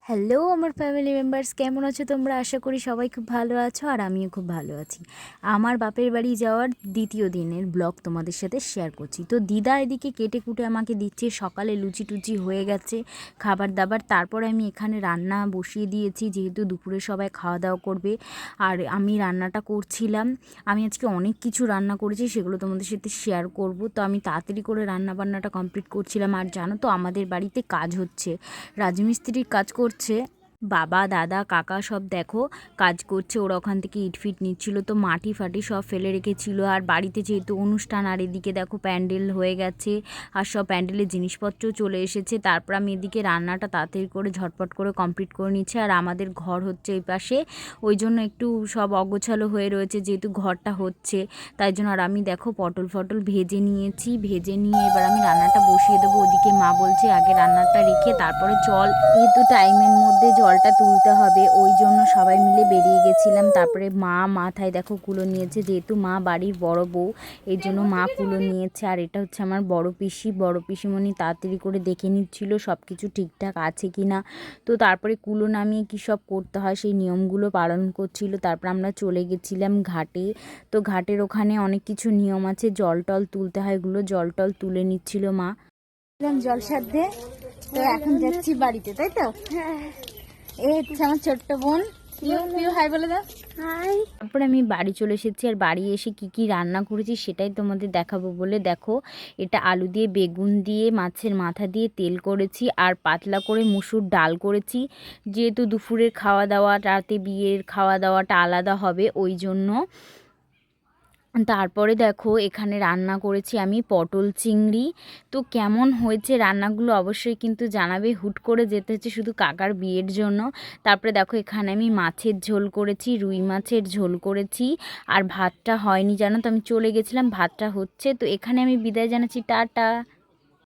Hello আমার family members, কেমন আছো তোমরা? আশা করি সবাই খুব ভালো আছো আর আমিও খুব ভালো আছি। আমার বাপের বাড়ি যাওয়ার দ্বিতীয় দিনের ব্লগ তোমাদের সাথে শেয়ার করছি। তো দিদা এদিকে কেটে কুটে আমাকে দিচ্ছে, সকালে লুচি টুচি হয়ে গেছে খাবার দাবার। তারপরে আমি এখানে রান্না বসিয়ে দিয়েছি, যেহেতু দুপুরে সবাই খাওয়া দাওয়া করবে আর আমি রান্নাটা করছিলাম। আমি আজকে অনেক কিছু রান্না করেছি, সেগুলো তোমাদের সাথে শেয়ার করব। তো আমি তাড়াতাড়ি করে রান্না বান্নাটা কমপ্লিট করছিলাম। আর জানো তো, আমাদের বাড়িতে কাজ হচ্ছে, রাজমিস্ত্রির কাজ করছে। বাবা দাদা কাকা সব দেখো কাজ করছে, ওরা ওখান থেকে ইটফিট নিচ্ছিল, তো মাটি ফাটি সব ফেলে রেখেছিল। আর বাড়িতে যেহেতু অনুষ্ঠান, আর এদিকে দেখো প্যান্ডেল হয়ে গেছে আর সব প্যান্ডেলের জিনিসপত্রও চলে এসেছে। তারপর আমি এদিকে রান্নাটা তাড়াতাড়ি করে ঝটপট করে কমপ্লিট করে নিচ্ছি। আর আমাদের ঘর হচ্ছে এই পাশে, ওই জন্য একটু সব অগোছালো হয়ে রয়েছে, যেহেতু ঘরটা হচ্ছে তাই জন্য। আর আমি দেখো পটল ফটল ভেজে নিয়েছি, ভেজে নিয়ে এবার আমি রান্নাটা বসিয়ে দেবো। ওদিকে মা বলছে আগে রান্নাটা রেখে তারপরে চল, যেহেতু টাইমের মধ্যে জলটা তুলতে হবে, ওই জন্য সবাই মিলে বেরিয়ে গেছিলাম। তারপরে মা মাথায় দেখো কুলো নিয়েছে, যেহেতু মা বাড়ির বড় বউ, এই জন্য মা কুলো নিয়েছে। আর এটা হচ্ছে আমার বড় পিসিমণি তাড়াতাড়ি করে দেখে নিচ্ছিল সব কিছু ঠিকঠাক আছে কি না। তো তারপরে কুলো নামিয়ে কী সব করতে হয় সেই নিয়মগুলো পালন করছিল। তারপর আমরা চলে গেছিলাম ঘাটে। তো ঘাটের ওখানে অনেক কিছু নিয়ম আছে, জল টল তুলতে হয়, এগুলো জল টল তুলে নিচ্ছিল মা। জল সাধ্যে তো এখন যাচ্ছি বাড়িতে, তাই তো? এই হচ্ছে আমার ছোট্ট বোন, পিউ হাই বলে দাও। হাই। তারপরে আমি বাড়ি চলে এসেছি, আর বাড়ি এসে কি কি রান্না করেছি সেটাই তোমাদের দেখাবো বলে দেখো, এটা আলু দিয়ে বেগুন দিয়ে মাছের মাথা দিয়ে তেল করেছি, আর পাতলা করে মুসুর ডাল করেছি। যেহেতু দুপুরের খাওয়া দাওয়া, রাতে বিয়ের খাওয়া দাওয়াটা আলাদা হবে, ওই জন্য। তারপরে দেখো এখানে রান্না করেছি আমি পটল চিংড়ি। তো কেমন হয়েছে রান্নাগুলো অবশ্যই কিন্তু জানাবে। হুট করে যেতে হচ্ছে শুধু কাকার বিয়ের জন্য। তারপরে দেখো এখানে আমি মাছের ঝোল করেছি, রুই মাছের ঝোল করেছি। আর ভাতটা হয়নি জানো তো, আমি চলে গেছিলাম, ভাতটা হচ্ছে। তো এখানে আমি বিদায় জানাচ্ছি, টাটা।